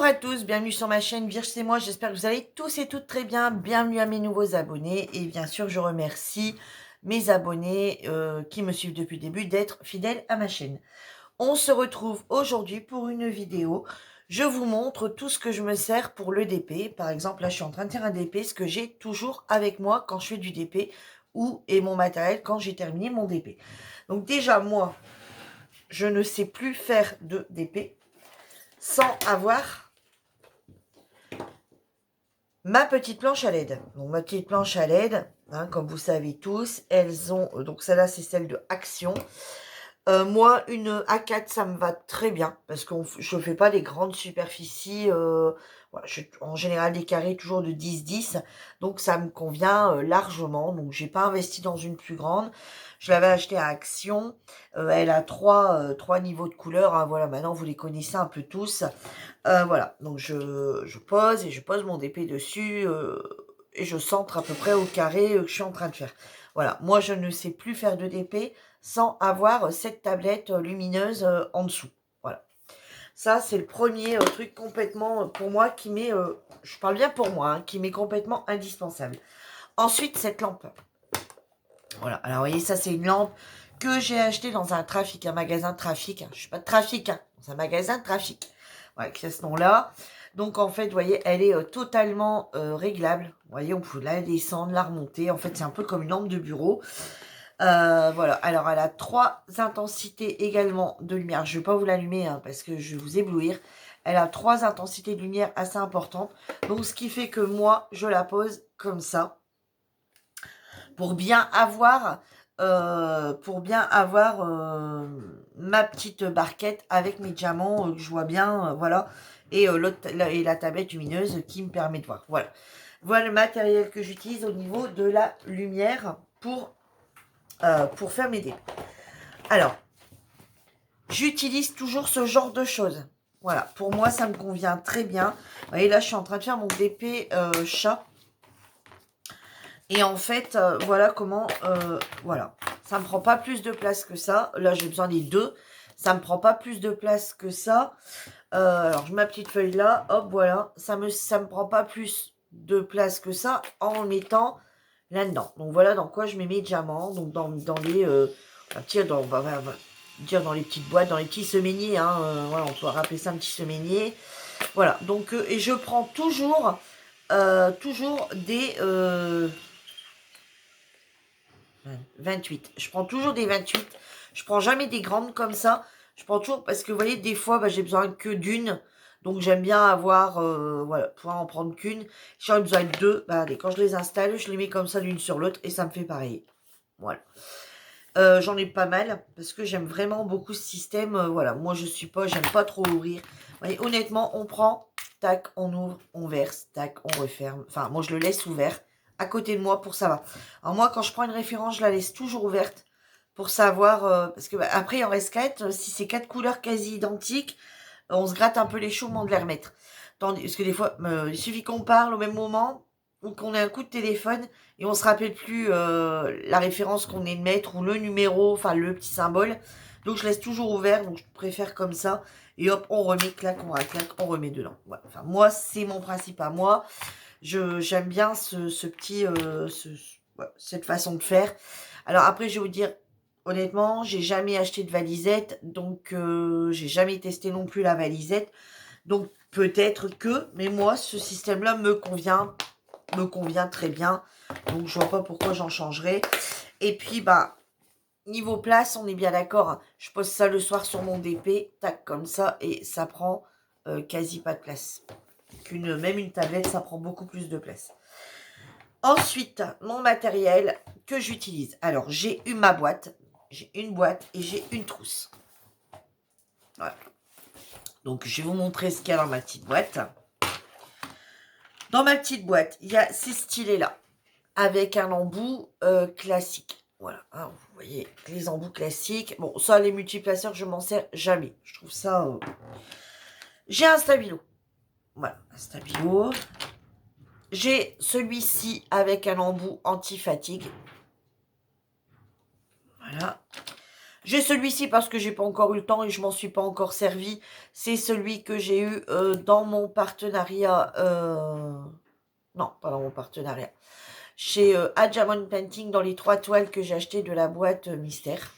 à tous, bienvenue sur ma chaîne Virge c'est moi, j'espère que vous allez tous et toutes très bien, bienvenue à mes nouveaux abonnés et bien sûr je remercie mes abonnés qui me suivent depuis le début d'être fidèles à ma chaîne. On se retrouve aujourd'hui pour une vidéo, je vous montre tout ce que je me sers pour le DP, par exemple là je suis en train de faire un DP, ce que j'ai toujours avec moi quand je fais du DP ou et mon matériel quand j'ai terminé mon DP. Donc déjà moi, je ne sais plus faire de DP sans avoir ma petite planche à LED. Donc ma petite planche à LED, hein, comme vous savez tous, elles ont... donc celle-là, c'est celle de Action. Moi, une A4, ça me va très bien, parce que je ne fais pas des grandes superficies. Voilà, en général, des carrés toujours de 10-10. Donc ça me convient largement. Donc j'ai pas investi dans une plus grande. Je l'avais acheté à Action. Elle a trois niveaux de couleurs, hein. Voilà, maintenant vous les connaissez un peu tous. Voilà, donc je pose et je pose mon DP dessus et je centre à peu près au carré que je suis en train de faire. Voilà, moi je ne sais plus faire de DP sans avoir cette tablette lumineuse en dessous. Voilà, ça c'est le premier truc complètement pour moi qui m'est, je parle bien pour moi, hein, qui m'est complètement indispensable. Ensuite, cette lampe. Voilà, alors vous voyez, ça c'est une lampe que j'ai achetée dans un trafic, un magasin de trafic. Je ne suis pas de trafic, hein, c'est un magasin de trafic. Voilà, qui a ce nom-là. Donc en fait, vous voyez, elle est totalement réglable. Vous voyez, on peut la descendre, la remonter. En fait, c'est un peu comme une lampe de bureau. Voilà, alors elle a 3 intensités également de lumière. Je ne vais pas vous l'allumer hein, parce que je vais vous éblouir. Elle a 3 intensités de lumière assez importantes. Donc ce qui fait que moi, je la pose comme ça. Pour bien avoir, ma petite barquette avec mes diamants que je vois bien, voilà. Et, et la tablette lumineuse qui me permet de voir. Voilà. Voilà le matériel que j'utilise au niveau de la lumière pour faire mes dés. Alors, j'utilise toujours ce genre de choses. Voilà, pour moi, ça me convient très bien. Vous voyez, là, je suis en train de faire mon DP chat. Et en fait, voilà comment... voilà, ça me prend pas plus de place que ça. Là, j'ai besoin des deux. Ça me prend pas plus de place que ça. Alors, je mets ma petite feuille là. Hop, voilà. Ça me prend pas plus de place que ça en le mettant là-dedans. Donc, voilà dans quoi je mets mes diamants. Donc, dans les... on va dire dans les petites boîtes, dans les petits semainiers. Hein, voilà, on peut rappeler ça un petit semainier. Voilà. Donc, et je prends toujours des... 28. Je prends toujours des 28. Je prends jamais des grandes comme ça. Je prends toujours parce que vous voyez, des fois, j'ai besoin que d'une. Donc j'aime bien avoir, voilà, pouvoir en prendre qu'une. Si j'en ai besoin de deux, allez, quand je les installe, je les mets comme ça l'une sur l'autre et ça me fait pareil. Voilà. J'en ai pas mal parce que j'aime vraiment beaucoup ce système. Voilà, moi je suis pas, j'aime pas trop ouvrir. Vous voyez, honnêtement, on prend, tac, on ouvre, on verse, tac, on referme. Enfin, moi je le laisse ouvert à côté de moi pour savoir. Alors moi, quand je prends une référence, je la laisse toujours ouverte pour savoir, parce que après il en reste 4. Si c'est 4 couleurs quasi identiques, on se gratte un peu les cheveux au moment de les remettre. Parce que des fois, il suffit qu'on parle au même moment ou qu'on ait un coup de téléphone et on se rappelle plus la référence qu'on est de mettre ou le numéro, enfin le petit symbole. Donc je laisse toujours ouvert, donc je préfère comme ça. Et hop, on remet, clac, on clac, on remet dedans. Voilà. Enfin, moi, c'est mon principe à moi. J'aime bien ce petit, voilà, cette façon de faire. Alors après, je vais vous dire, honnêtement, j'ai jamais acheté de valisette, donc j'ai jamais testé non plus la valisette. Donc peut-être que, mais moi, ce système-là me convient très bien. Donc je vois pas pourquoi j'en changerais. Et puis, niveau place, on est bien d'accord. Hein. Je pose ça le soir sur mon DP, tac, comme ça, et ça prend quasi pas de place. Même une tablette, ça prend beaucoup plus de place. Ensuite, mon matériel que j'utilise. Alors, j'ai eu ma boîte. J'ai une boîte et j'ai une trousse. Voilà. Donc, je vais vous montrer ce qu'il y a dans ma petite boîte. Dans ma petite boîte, il y a ces stylets-là. Avec un embout classique. Voilà, hein, vous voyez, les embouts classiques. Bon, ça, les multiplaceurs, je m'en sers jamais. Je trouve ça... J'ai un stabilo. Voilà, un stabilo. J'ai celui-ci avec un embout anti-fatigue. Voilà. J'ai celui-ci parce que j'ai pas encore eu le temps et je m'en suis pas encore servi. C'est celui que j'ai eu dans mon partenariat. Non, pas dans mon partenariat. Chez Adjamon Painting, dans les 3 toiles que j'ai achetées de la boîte mystère.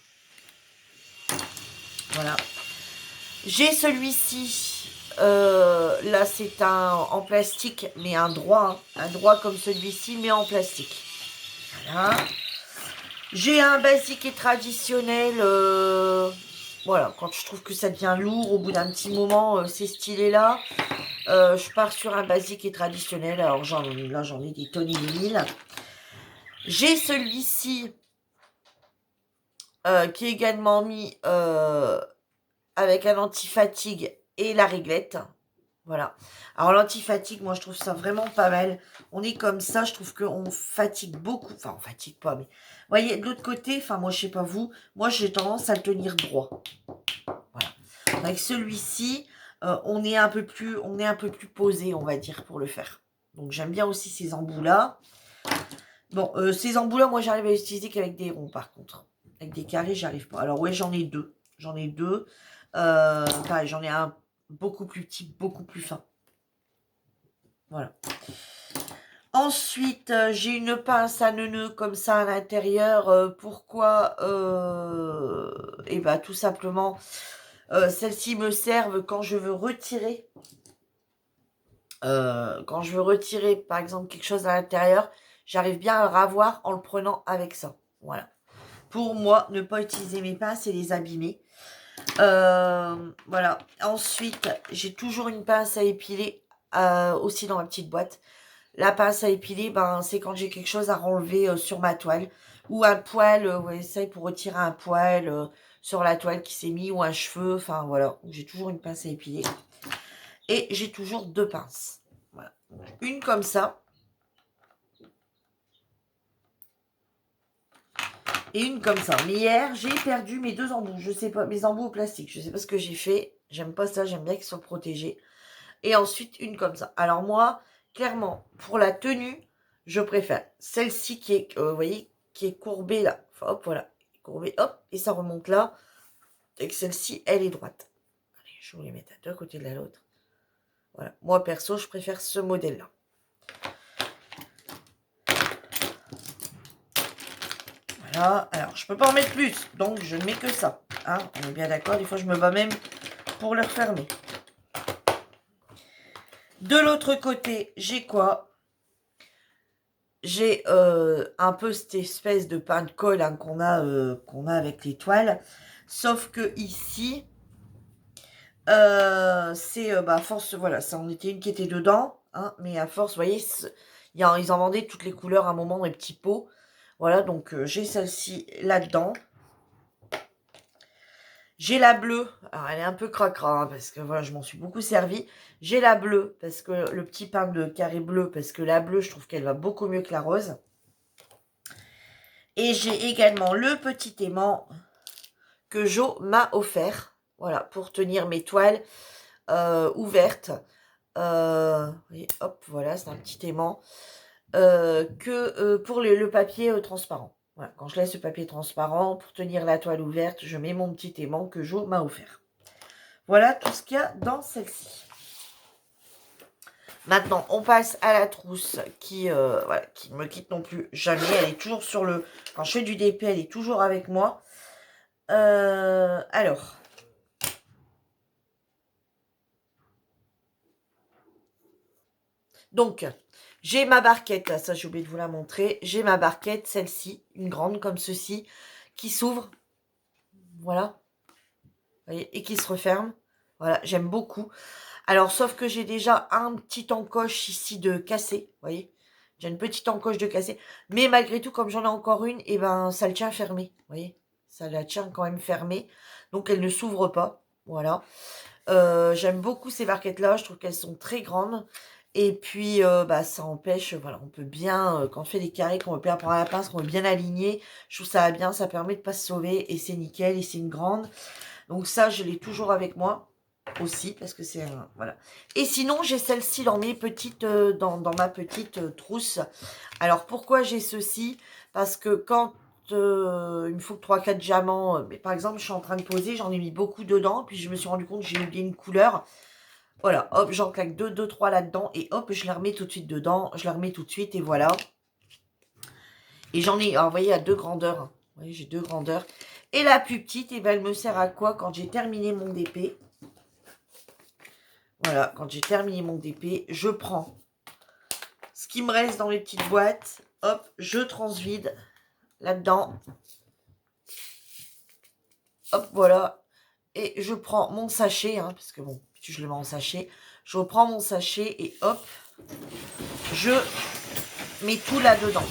Voilà. J'ai celui-ci. Là, c'est un en plastique, mais un droit. Hein, un droit comme celui-ci, mais en plastique. Voilà. J'ai un basique et traditionnel. Voilà, quand je trouve que ça devient lourd, au bout d'un petit moment, ces stylés-là, je pars sur un basique et traditionnel. Alors, là, j'en ai des tonnes et des mille. J'ai celui-ci qui est également mis avec un anti-fatigue et la réglette. Voilà. Alors, l'anti-fatigue, moi, je trouve ça vraiment pas mal. On est comme ça, je trouve qu'on fatigue beaucoup. Enfin, on fatigue pas, mais... Vous voyez, de l'autre côté, enfin, moi, je sais pas vous, moi, j'ai tendance à le tenir droit. Voilà. Avec celui-ci, on est un peu plus posé, on va dire, pour le faire. Donc, j'aime bien aussi ces embouts-là. Bon, ces embouts-là, moi, j'arrive à les utiliser qu'avec des ronds, par contre. Avec des carrés, j'arrive pas. Alors, ouais, j'en ai deux. J'en ai deux. Pareil, j'en ai un beaucoup plus petit, beaucoup plus fin. Voilà. Ensuite, j'ai une pince à neuneux comme ça à l'intérieur. Pourquoi Et bah, tout simplement, celles-ci me servent quand je veux retirer. Quand je veux retirer, par exemple, quelque chose à l'intérieur, j'arrive bien à le ravoir en le prenant avec ça. Voilà. Pour moi, ne pas utiliser mes pinces et les abîmer. Voilà. Ensuite, j'ai toujours une pince à épiler aussi dans ma petite boîte. La pince à épiler, ben, c'est quand j'ai quelque chose à renlever sur ma toile. Ou un poil, ouais, ça pour retirer un poil sur la toile qui s'est mis, ou un cheveu. Enfin, voilà. J'ai toujours une pince à épiler. Et j'ai toujours 2 pinces. Voilà. Une comme ça. Et une comme ça. Mais hier, j'ai perdu mes 2 embouts. Je sais pas, mes embouts au plastique. Je sais pas ce que j'ai fait. J'aime pas ça. J'aime bien qu'ils soient protégés. Et ensuite, une comme ça. Alors moi, clairement, pour la tenue, je préfère celle-ci qui est, vous voyez, qui est courbée là. Enfin, hop, voilà. Courbée, hop. Et ça remonte là. Et que celle-ci, elle est droite. Allez, je vais vous les mettre à 2 côtés de l'autre. Voilà. Moi, perso, je préfère ce modèle-là. Voilà. Alors, je peux pas en mettre plus. Donc, je ne mets que ça. Hein, on est bien d'accord. Des fois, je me bats même pour le refermer. De l'autre côté, j'ai quoi? J'ai un peu cette espèce de pain de colle hein, qu'on a avec les toiles. Sauf que ici, c'est à force, voilà, ça en était une qui était dedans. Hein, mais à force, vous voyez, ils en vendaient toutes les couleurs à un moment dans les petits pots. Voilà, donc j'ai celle-ci là-dedans. J'ai la bleue. Alors, elle est un peu cracra, hein, parce que voilà, je m'en suis beaucoup servi. J'ai la bleue, parce que le petit pain de carré bleu, parce que la bleue, je trouve qu'elle va beaucoup mieux que la rose. Et j'ai également le petit aimant que Jo m'a offert. Voilà, pour tenir mes toiles ouvertes. Et hop, voilà, c'est un petit aimant. Pour le papier transparent. Voilà, quand je laisse le papier transparent, pour tenir la toile ouverte, je mets mon petit aimant que Jo m'a offert. Voilà tout ce qu'il y a dans celle-ci. Maintenant, on passe à la trousse qui voilà, qui ne me quitte non plus jamais. Elle est toujours sur le... Quand je fais du DP, elle est toujours avec moi. Alors. Donc, j'ai ma barquette. Là, ça, j'ai oublié de vous la montrer. J'ai ma barquette, celle-ci, une grande comme ceci, qui s'ouvre. Voilà. Vous voyez, et qui se referme. Voilà, j'aime beaucoup. Alors, sauf que j'ai déjà un petit encoche ici de cassé. Vous voyez, j'ai une petite encoche de cassé. Mais malgré tout, comme j'en ai encore une, et ben, ça le tient fermé. Vous voyez, ça la tient quand même fermée. Donc, elle ne s'ouvre pas. Voilà. J'aime beaucoup ces barquettes-là. Je trouve qu'elles sont très grandes. Et puis, ça empêche, voilà, on peut bien, quand on fait des carrés, qu'on veut bien prendre à la pince, qu'on veut bien aligner, je trouve ça va bien, ça permet de pas se sauver, et c'est nickel, et c'est une grande. Donc ça, je l'ai toujours avec moi, aussi, parce que c'est un, voilà. Et sinon, j'ai celle-ci dans mes petites, dans ma petite trousse. Alors, pourquoi j'ai ceci? Parce que quand il me faut que 3-4 diamants. Mais par exemple, je suis en train de poser, j'en ai mis beaucoup dedans. Puis je me suis rendu compte que j'ai oublié une couleur. Voilà, hop, j'en claque 2-3 là-dedans. Et hop, je les remets tout de suite dedans. Je les remets tout de suite et voilà. Et j'en ai, alors, vous voyez, à 2 grandeurs. Hein. Vous voyez, j'ai 2 grandeurs. Et la plus petite, eh ben, elle me sert à quoi quand j'ai terminé mon DP? Voilà, quand j'ai terminé mon DP, je prends ce qui me reste dans les petites boîtes. Hop, je transvide là-dedans. Hop, voilà. Et je prends mon sachet, hein, parce que bon, je le mets en sachet. Je reprends mon sachet et hop, je mets tout là-dedans.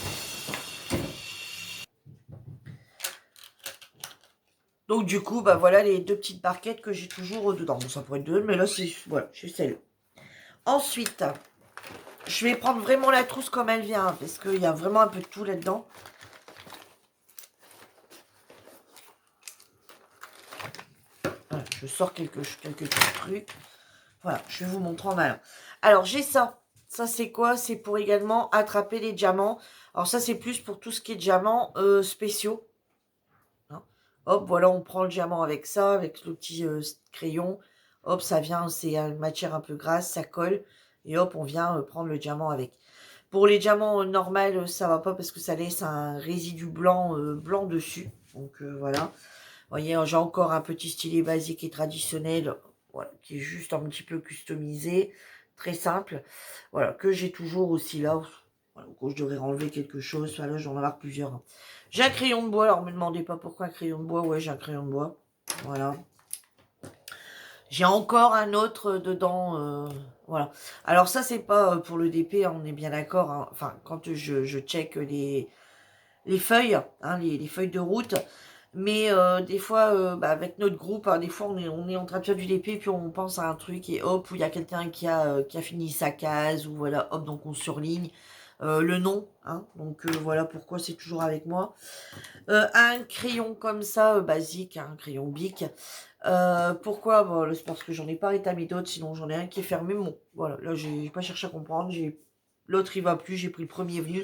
Donc du coup, bah voilà les 2 petites barquettes que j'ai toujours dedans. Bon, ça pourrait être 2, mais là, c'est voilà, j'ai celle. Ensuite, je vais prendre vraiment la trousse comme elle vient, parce qu'il y a vraiment un peu de tout là-dedans. Voilà, je sors quelques petits trucs. Voilà, je vais vous montrer en malin. Alors, j'ai ça. Ça, c'est quoi? C'est pour également attraper les diamants. Alors, ça, c'est plus pour tout ce qui est diamants spéciaux. Hein. Hop, voilà, on prend le diamant avec ça, avec le petit crayon. Hop, ça vient, c'est une matière un peu grasse, ça colle. Et hop, on vient prendre le diamant avec. Pour les diamants normaux, ça va pas parce que ça laisse un résidu blanc, blanc dessus. Donc, voilà. Vous voyez, j'ai encore un petit stylet basique et traditionnel, voilà, qui est juste un petit peu customisé, très simple. Voilà, que j'ai toujours aussi là. Voilà, quand je devrais enlever quelque chose, enfin, là, j'en ai avoir plusieurs. Hein. J'ai un crayon de bois, alors ne me demandez pas pourquoi un crayon de bois. Ouais, j'ai un crayon de bois. Voilà. J'ai encore un autre dedans. Voilà. Alors ça, c'est pas pour le DP, hein, on est bien d'accord. Hein. Enfin, quand je check les feuilles, hein, les feuilles de route. Mais des fois, bah, avec notre groupe, hein, des fois, on est en train de faire du DP, puis on pense à un truc, et hop, où il y a quelqu'un qui a fini sa case, ou voilà, hop, donc on surligne le nom. Hein, donc voilà pourquoi c'est toujours avec moi. Un crayon comme ça, basique, hein, un crayon Bic. Pourquoi? Bon, c'est parce que j'en ai pas rétamé d'autres, sinon j'en ai un qui est fermé. Bon, voilà, là, j'ai pas cherché à comprendre. L'autre, il va plus, j'ai pris le premier venu.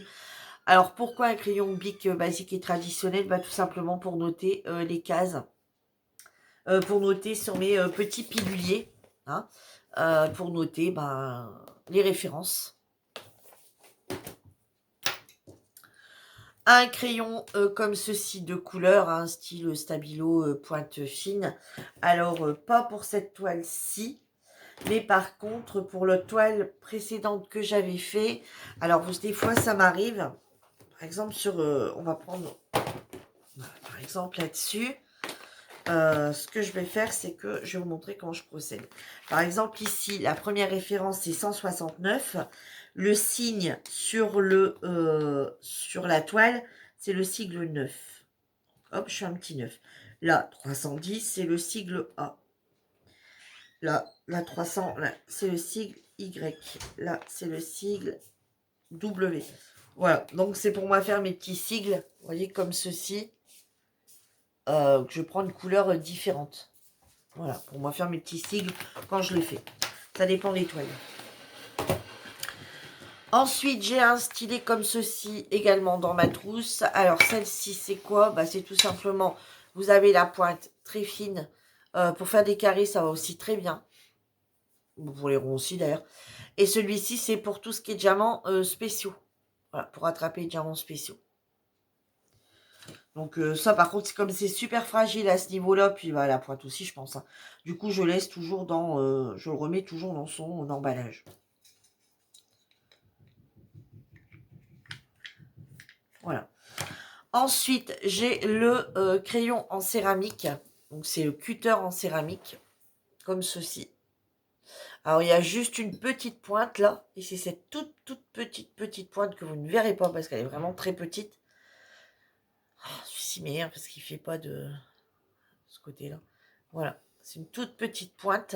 Alors, pourquoi un crayon Bic basique et traditionnel? Bah, tout simplement pour noter les cases, pour noter sur mes petits piluliers, hein, pour noter les références. Un crayon comme ceci de couleur, hein, style stabilo pointe fine. Alors, pas pour cette toile-ci, mais par contre, pour la toile précédente que j'avais fait, alors des fois, ça m'arrive, par exemple, on va prendre, par exemple, là-dessus, ce que je vais faire, c'est que je vais vous montrer comment je procède. Par exemple, ici, la première référence, c'est 169. Le signe sur la toile, c'est le sigle 9. Hop, je fais un petit 9. Là, 310, c'est le sigle A. Là, 300, là, c'est le sigle Y. Là, c'est le sigle W. Voilà, donc c'est pour moi faire mes petits sigles, vous voyez, comme ceci. Que je prends une couleur différente. Voilà, pour moi faire mes petits sigles quand je le fais. Ça dépend des toiles. Ensuite, j'ai un stylet comme ceci également dans ma trousse. Alors, celle-ci, c'est quoi? Bah, c'est tout simplement, vous avez la pointe très fine. Pour faire des carrés, ça va aussi très bien. Pour les ronds aussi, d'ailleurs. Et celui-ci, c'est pour tout ce qui est diamants spéciaux. Voilà, pour attraper les diamants spéciaux. Donc ça, par contre, comme c'est super fragile à ce niveau-là, puis bah, la pointe aussi, je pense. Hein. Du coup, je laisse toujours je le remets toujours dans son emballage. Voilà. Ensuite, j'ai le crayon en céramique. Donc, c'est le cutter en céramique, comme ceci. Alors, il y a juste une petite pointe là. Et c'est cette toute petite pointe que vous ne verrez pas parce qu'elle est vraiment très petite. Oh, celui-ci m'énerve parce qu'il ne fait pas de ce côté-là. Voilà. C'est une toute petite pointe.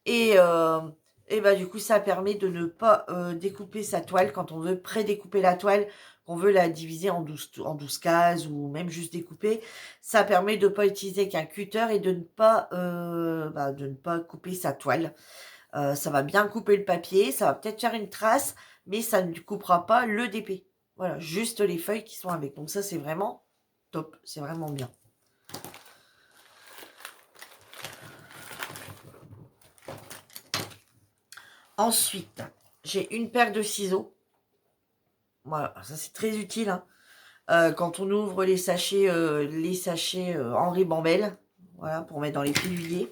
Et bah, du coup, ça permet de ne pas découper sa toile quand on veut pré-découper la toile, qu'on veut la diviser en 12 cases ou même juste découper. Ça permet de ne pas utiliser qu'un cutter et de ne pas couper sa toile. Ça va bien couper le papier, ça va peut-être faire une trace, mais ça ne coupera pas le DP. Voilà, juste les feuilles qui sont avec. Donc ça, c'est vraiment top. C'est vraiment bien. Ensuite, j'ai une paire de ciseaux. Voilà, ça c'est très utile. Hein. Quand on ouvre les sachets Henri Bambel. Voilà, pour mettre dans les piluliers.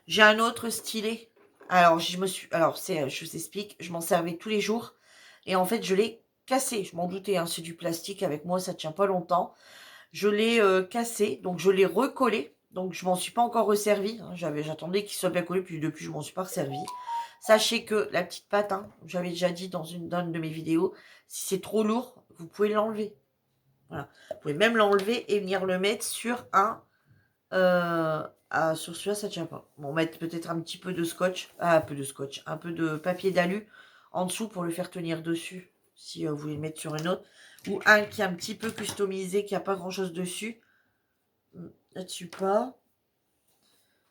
J'ai un autre stylet. Alors, je vous explique, je m'en servais tous les jours. Et en fait, je l'ai cassé. Je m'en doutais, hein, c'est du plastique. Avec moi, ça tient pas longtemps. Je l'ai cassé, donc je l'ai recollé. Donc, je m'en suis pas encore resservi. Hein. J'attendais qu'il soit bien collé, puis depuis, je m'en suis pas resservi. Sachez que la petite patte, hein, j'avais déjà dit dans une de mes vidéos, si c'est trop lourd, vous pouvez l'enlever. Voilà. Vous pouvez même l'enlever et venir le mettre sur un... sur celui-là, ça tient pas. Bon, mettre peut-être un petit peu de scotch. Un peu de papier d'alu en dessous pour le faire tenir dessus. Si vous voulez le mettre sur une autre. Ou un qui est un petit peu customisé, qui n'a pas grand-chose dessus. Là-dessus pas.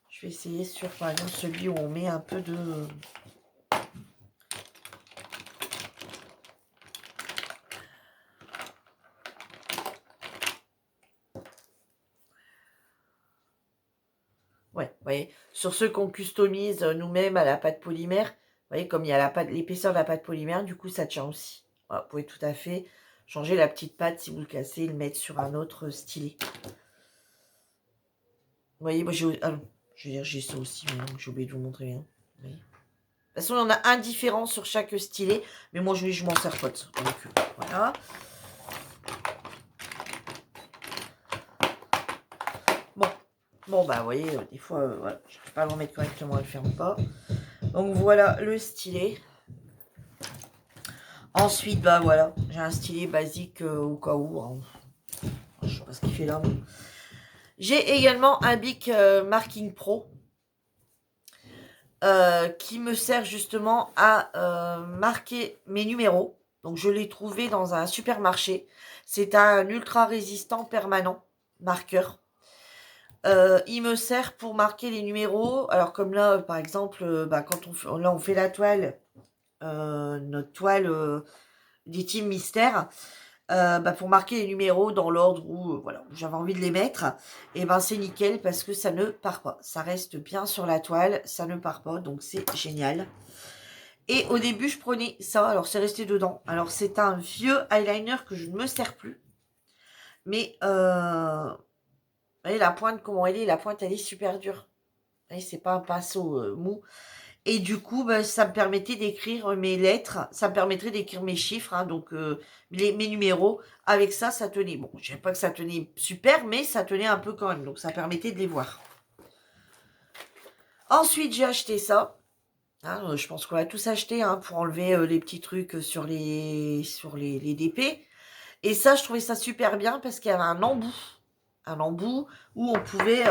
Je vais essayer sur, par exemple, celui où on met un peu de... Ouais, vous voyez, sur ceux qu'on customise nous-mêmes à la pâte polymère, vous voyez, comme il y a l'épaisseur de la pâte polymère, du coup, ça tient aussi. Voilà, vous pouvez tout à fait changer la petite pâte si vous le cassez et le mettre sur un autre stylet. Vous voyez, moi, j'ai ça aussi, mais j'ai oublié de vous montrer. Hein. De toute façon, il y en a un différent sur chaque stylet, mais moi, je m'en sers pas. Donc, voilà. Bon, bah, vous voyez, des fois, voilà, je ne peux pas le remettre correctement, elle ne ferme pas. Donc, voilà le stylet. Ensuite, bah, voilà, j'ai un stylet basique au cas où. Hein. Je sais pas ce qu'il fait là. Mais... J'ai également un Bic Marking Pro qui me sert justement à marquer mes numéros. Donc, je l'ai trouvé dans un supermarché. C'est un ultra résistant permanent marqueur. Il me sert pour marquer les numéros. Alors comme là, par exemple, bah, quand on fait la toile, notre toile des teams mystères, bah, pour marquer les numéros dans l'ordre où voilà, j'avais envie de les mettre, et ben c'est nickel parce que ça ne part pas. Ça reste bien sur la toile, ça ne part pas, donc c'est génial. Et au début, je prenais ça, alors c'est resté dedans. Alors c'est un vieux eyeliner que je ne me sers plus. Mais vous voyez la pointe, comment elle est? La pointe, elle est super dure. Vous voyez, c'est pas un pinceau mou. Et du coup, bah, ça me permettait d'écrire mes lettres. Ça me permettrait d'écrire mes chiffres, hein, donc mes numéros. Avec ça, ça tenait. Bon, je ne sais pas que ça tenait super, mais ça tenait un peu quand même. Donc, ça permettait de les voir. Ensuite, j'ai acheté ça. Hein, je pense qu'on va tous acheter hein, pour enlever les petits trucs sur les DP. Et ça, je trouvais ça super bien parce qu'il y avait un embout où on pouvait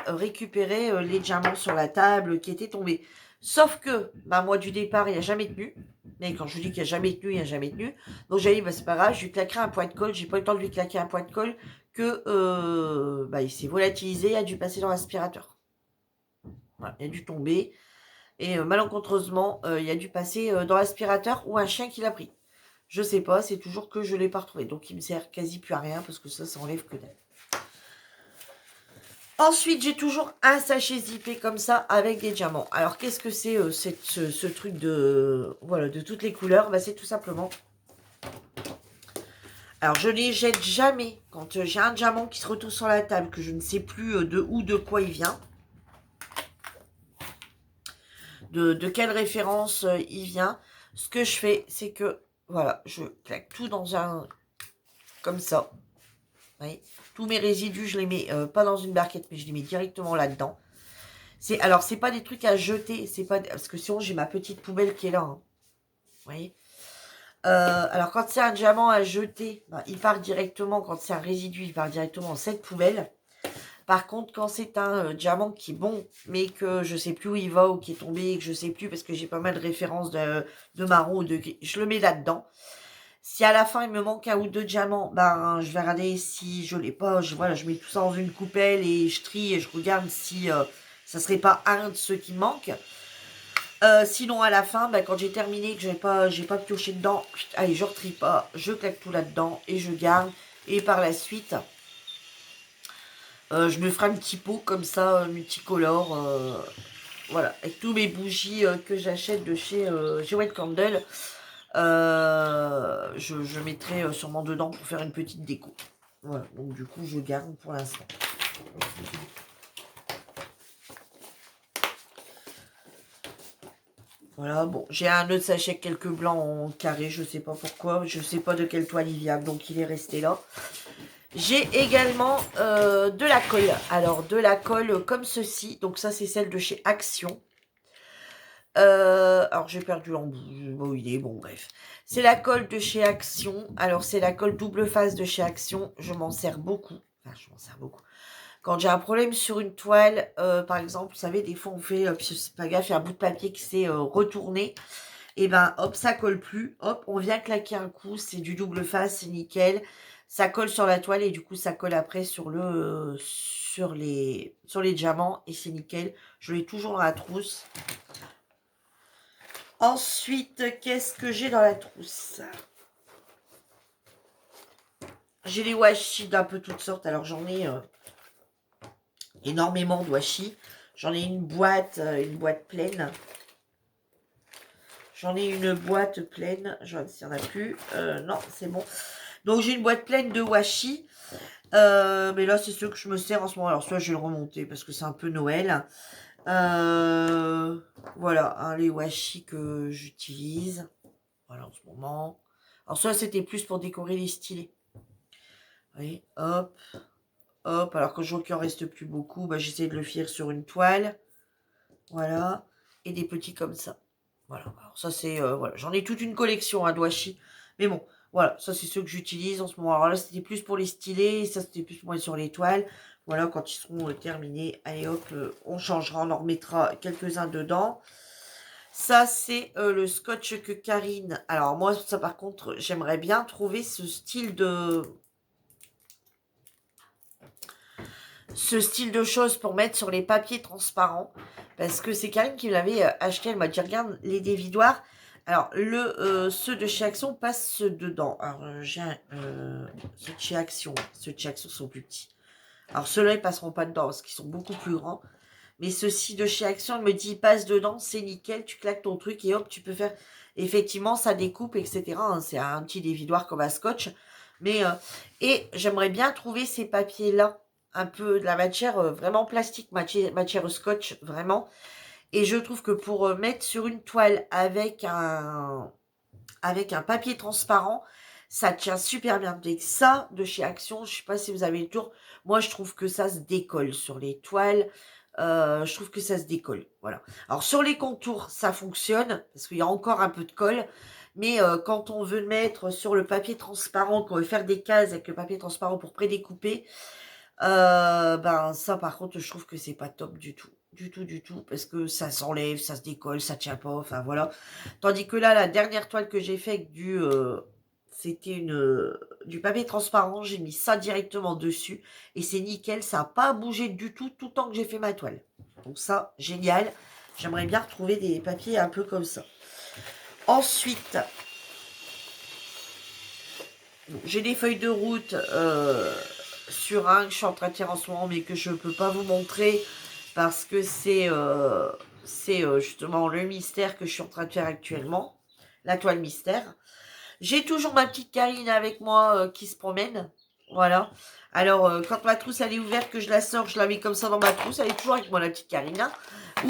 récupérer les diamants sur la table qui étaient tombés. Sauf que, bah, moi, du départ, il n'a jamais tenu. Mais quand je dis qu'il n'a jamais tenu, il n'a jamais tenu. Donc, j'ai dit, bah, c'est pas grave, je lui claquerai un point de colle. J'ai pas eu le temps de lui claquer un point de colle que bah, il s'est volatilisé, il a dû passer dans l'aspirateur. Voilà, il a dû tomber. Et malencontreusement, il a dû passer dans l'aspirateur ou un chien qui l'a pris. Je sais pas, c'est toujours que je ne l'ai pas retrouvé. Donc, il me sert quasi plus à rien parce que ça enlève que dalle. Ensuite, j'ai toujours un sachet zippé comme ça avec des diamants. Alors, qu'est-ce que c'est ce truc de voilà de toutes les couleurs? Bah, c'est tout simplement... Alors, je ne les jette jamais quand j'ai un diamant qui se retrouve sur la table, que je ne sais plus de où, de quoi il vient. De quelle référence il vient. Ce que je fais, c'est que, voilà, je claque tout dans un... comme ça. Vous voyez, tous mes résidus, je les mets pas dans une barquette, mais je les mets directement là-dedans. Alors, c'est pas des trucs à jeter, c'est pas parce que sinon j'ai ma petite poubelle qui est là. Hein. Vous voyez. Alors, quand c'est un diamant à jeter, bah, il part directement. Quand c'est un résidu, il part directement dans cette poubelle. Par contre, quand c'est un diamant qui est bon, mais que je sais plus où il va ou qui est tombé, et que je sais plus parce que j'ai pas mal de références de marron ou de gris, je le mets là-dedans. Si à la fin, il me manque un ou deux diamants, ben, je vais regarder si je l'ai pas. Voilà, je mets tout ça dans une coupelle et je trie et je regarde si ça serait pas un de ceux qui me manquent. Sinon, à la fin, ben, quand j'ai terminé, que j'ai pas pioché dedans, allez, je retrie pas, je claque tout là-dedans et je garde. Et par la suite, Je me ferai un petit pot comme ça, multicolore. Voilà, avec tous mes bougies que j'achète de chez Jewel Candle. Je mettrai sûrement dedans pour faire une petite déco. Voilà, donc du coup, je garde pour l'instant. Voilà, bon, j'ai un autre sachet avec quelques blancs en carré, je sais pas pourquoi, je sais pas de quelle toile il vient, donc il est resté là. J'ai également de la colle, alors de la colle comme ceci, donc ça c'est celle de chez Action. Alors j'ai perdu l'embout, bon il est, bon bref. C'est la colle de chez Action, alors c'est la colle double face de chez Action, je m'en sers beaucoup, enfin je m'en sers beaucoup. Quand j'ai un problème sur une toile, par exemple, vous savez, des fois on fait, c'est pas gaffe, il y a un bout de papier qui s'est retourné, et ben hop, ça colle plus, hop, on vient claquer un coup, c'est du double face, c'est nickel, ça colle sur la toile et du coup ça colle après sur les diamants et c'est nickel, je l'ai toujours dans la trousse. Ensuite, qu'est-ce que j'ai dans la trousse? J'ai les washi d'un peu toutes sortes, alors j'en ai énormément de washi. J'en ai une boîte pleine. J'en ai une boîte pleine. Je vois s'il n'y en a plus. Non, c'est bon. Donc j'ai une boîte pleine de washi. Mais là, c'est ceux que je me sers en ce moment. Alors, soit je vais le remonter parce que c'est un peu Noël. Voilà, hein, les washi que j'utilise. Voilà, en ce moment. Alors, soit c'était plus pour décorer les stylés. Oui, hop. Hop, alors quand je vois qu'il en reste plus beaucoup, bah, j'essaie de le faire sur une toile. Voilà. Et des petits comme ça. Voilà. Alors ça, c'est... voilà. J'en ai toute une collection à washi. Mais bon, voilà. Ça, c'est ceux que j'utilise en ce moment. Alors là, c'était plus pour les stylés. Et ça, c'était plus pour les sur les toiles. Voilà, quand ils seront terminés. Allez, hop, on changera. On en remettra quelques-uns dedans. Ça, c'est le scotch que Karine... Alors, moi, ça, par contre, j'aimerais bien trouver ce style de... choses pour mettre sur les papiers transparents. Parce que c'est Karine qui me l'avait acheté. Elle m'a dit, regarde, les dévidoirs. Alors, ceux de chez Action passent dedans. Alors, j'ai ceux de chez Action. Ceux de chez Action sont plus petits. Alors, ceux-là, ils passeront pas dedans parce qu'ils sont beaucoup plus grands. Mais ceux-ci de chez Action, elle me dit, ils passent dedans, c'est nickel. Tu claques ton truc et hop, tu peux faire... Effectivement, ça découpe, etc. Hein, c'est un petit dévidoir comme un scotch. Mais, et j'aimerais bien trouver ces papiers-là. Un peu de la matière vraiment plastique, matière scotch, vraiment. Et je trouve que pour mettre sur une toile avec un papier transparent, ça tient super bien. Et ça, de chez Action, je sais pas si vous avez le tour, moi je trouve que ça se décolle sur les toiles. Je trouve que ça se décolle. Voilà. Alors sur les contours, ça fonctionne, parce qu'il y a encore un peu de colle. Mais quand on veut le mettre sur le papier transparent, qu'on veut faire des cases avec le papier transparent pour prédécouper, ben ça par contre je trouve que c'est pas top du tout. Du tout, parce que ça s'enlève, ça se décolle, ça tient pas, enfin voilà. Tandis que là, la dernière toile que j'ai fait avec c'était du papier transparent, j'ai mis ça directement dessus, et c'est nickel, ça n'a pas bougé du tout, tout le temps que j'ai fait ma toile. Donc ça, génial. J'aimerais bien retrouver des papiers un peu comme ça. Ensuite, j'ai des feuilles de route sur un que je suis en train de faire en ce moment, mais que je ne peux pas vous montrer parce que c'est justement le mystère que je suis en train de faire actuellement, la toile mystère. J'ai toujours ma petite Karine avec moi qui se promène, voilà. Alors, quand ma trousse elle est ouverte, que je la sors, je la mets comme ça dans ma trousse, elle est toujours avec moi la petite Karine, hein.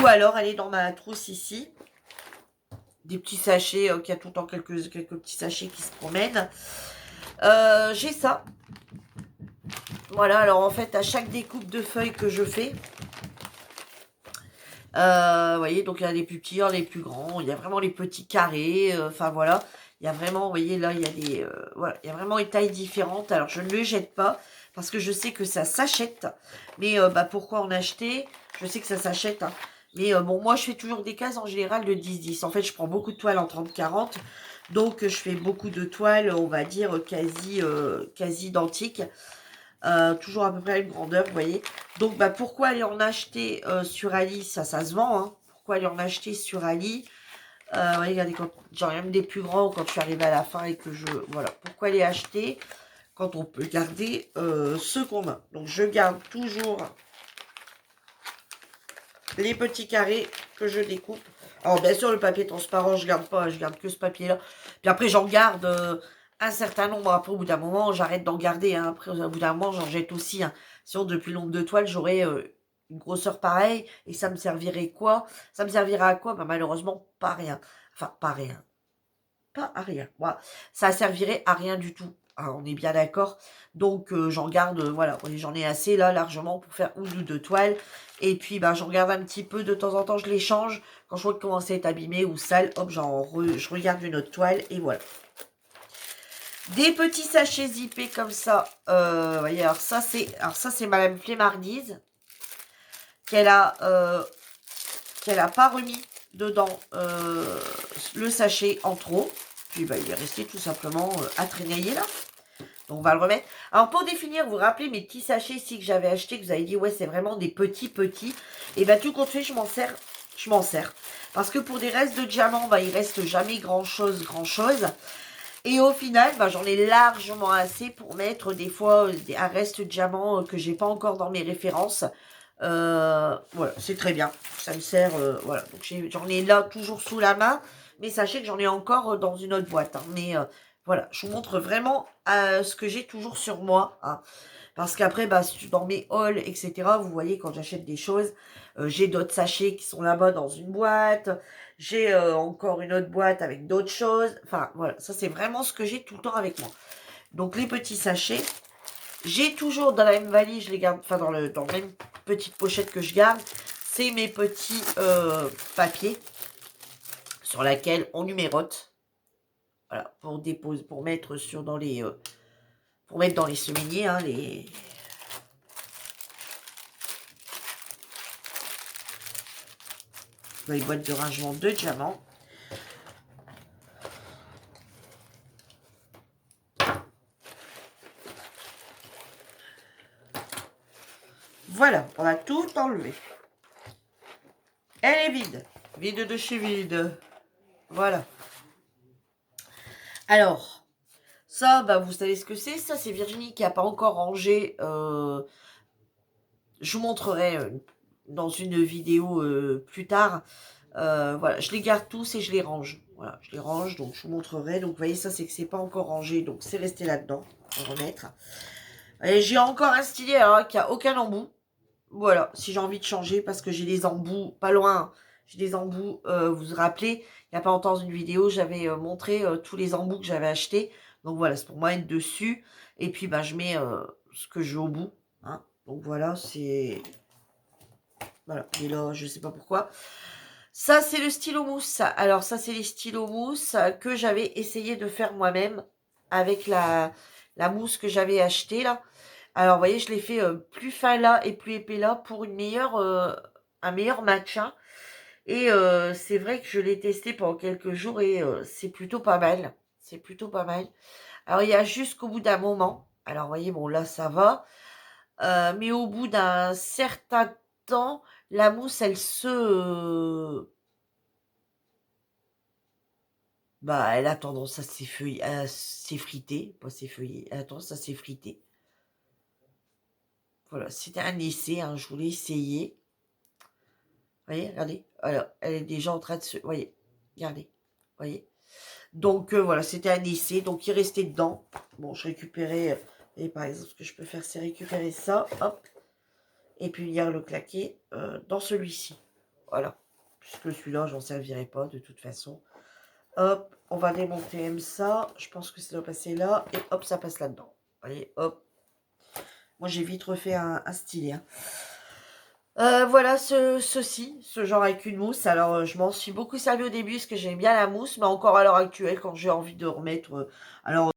Ou alors elle est dans ma trousse ici, des petits sachets, qui a tout le temps quelques petits sachets qui se promènent. J'ai ça. Voilà, alors en fait, à chaque découpe de feuilles que je fais, vous voyez, donc il y a les plus petits, les plus grands, il y a vraiment les petits carrés, enfin voilà. Il y a vraiment, vous voyez, là, il y a des... voilà, il y a vraiment des tailles différentes. Alors, je ne le jette pas, parce que je sais que ça s'achète. Mais bah, pourquoi en acheter? Je sais que ça s'achète, hein. Mais bon, moi, je fais toujours des cases en général de 10-10. En fait, je prends beaucoup de toiles en 30-40. Donc, je fais beaucoup de toiles, on va dire, quasi identiques. Toujours à peu près à une grandeur, vous voyez. Donc, bah, pourquoi aller en acheter sur Ali? Ça se vend, hein. Pourquoi aller en acheter sur Ali? Ouais, regardez, j'en ai même des plus grands quand je suis arrivée à la fin et que je... Voilà. Pourquoi les acheter? quand on peut garder ce qu'on a. Donc, je garde toujours les petits carrés que je découpe. Alors, bien sûr, le papier transparent, je garde pas, je garde que ce papier-là. Puis après, j'en garde un certain nombre. Après, au bout d'un moment, j'arrête d'en garder. Hein. Après, au bout d'un moment, j'en jette aussi. Hein. Sinon, depuis le nombre de toiles, j'aurais une grosseur pareille. Et ça me servirait quoi? Ça me servirait à quoi? Bah, malheureusement, pas rien. Enfin, pas rien. Pas à rien. Voilà. Ça servirait à rien du tout. Ah, on est bien d'accord. Donc, j'en garde, voilà, j'en ai assez là, largement, pour faire une ou deux toiles. Et puis, bah, j'en garde un petit peu. De temps en temps, je les change. Quand je vois qu'ils commencent à être abîmés ou sales, hop, je regarde une autre toile. Et voilà. Des petits sachets zippés comme ça. Voyez, alors ça, c'est Madame Flemmardise. Qu'elle a pas remis dedans le sachet en trop. Puis bah, il est resté tout simplement à traînailler là. Donc on va le remettre. Alors pour définir, vous vous rappelez mes petits sachets ici que j'avais acheté, que vous avez dit ouais c'est vraiment des petits. Et bien tout compte fait, je m'en sers. Parce que pour des restes de diamants, bah, il reste jamais grand chose. Et au final, bah, j'en ai largement assez pour mettre des fois un reste de diamant que j'ai pas encore dans mes références. Voilà, c'est très bien. Ça me sert, voilà. Donc j'en ai là toujours sous la main. Mais sachez que j'en ai encore dans une autre boîte. Hein. Mais voilà, je vous montre vraiment ce que j'ai toujours sur moi. Hein. Parce qu'après, bah, dans mes hauls, etc., vous voyez, quand j'achète des choses, j'ai d'autres sachets qui sont là-bas dans une boîte. J'ai encore une autre boîte avec d'autres choses. Enfin, voilà, ça c'est vraiment ce que j'ai tout le temps avec moi. Donc, les petits sachets. J'ai toujours dans la même valise, je les garde, enfin dans la même petite pochette que je garde, c'est mes petits papiers sur laquelle on numérote. Voilà, pour déposer, pour mettre dans les semainiers, hein, dans les boîtes de rangement de diamants. Voilà, on a tout enlevé. Elle est vide. Vide de chez vide. Voilà. Alors, ça, bah, vous savez ce que c'est. Ça, c'est Virginie qui n'a pas encore rangé. Je vous montrerai dans une vidéo plus tard. Voilà, je les garde tous et je les range. Voilà, je les range, donc je vous montrerai. Donc, vous voyez, ça, c'est que c'est pas encore rangé. Donc, c'est resté là-dedans. On va remettre. Et j'ai encore un stylet alors, qui a aucun embout. Voilà, si j'ai envie de changer, parce que j'ai des embouts, pas loin, j'ai des embouts, vous vous rappelez, il n'y a pas longtemps dans une vidéo, j'avais montré tous les embouts que j'avais achetés. Donc voilà, c'est pour moi être dessus. Et puis, bah, je mets ce que je veux au bout. Hein. Donc voilà, c'est... Voilà, et là, je sais pas pourquoi. Ça, c'est le stylo mousse. Alors ça, c'est les stylos mousse que j'avais essayé de faire moi-même avec la mousse que j'avais achetée là. Alors, vous voyez, je l'ai fait plus fin là et plus épais là pour un meilleur match. Hein. Et c'est vrai que je l'ai testé pendant quelques jours et c'est plutôt pas mal. C'est plutôt pas mal. Alors, il y a jusqu'au bout d'un moment. Alors, vous voyez, bon, là, ça va. Mais au bout d'un certain temps, la mousse, elle se... bah, elle a tendance à s'effriter. Pas s'effeuiller. Elle a tendance à s'effriter. Voilà, c'était un essai. Hein, je voulais essayer. Vous voyez, regardez. Alors, elle est déjà en train de se... Vous voyez, regardez. Vous voyez. Donc, voilà, c'était un essai. Donc, il restait dedans. Bon, je récupérais... et par exemple, ce que je peux faire, c'est récupérer ça. Hop. Et puis, venir le claquer dans celui-ci. Voilà. Puisque celui-là, j'en servirai pas de toute façon. Hop, on va démonter même ça. Je pense que ça doit passer là. Et hop, ça passe là-dedans. Vous voyez, hop. Moi, j'ai vite refait un stylet. Hein. Voilà ce genre avec une mousse. Alors, je m'en suis beaucoup servi au début parce que j'aime bien la mousse, mais encore à l'heure actuelle, quand j'ai envie de remettre... alors,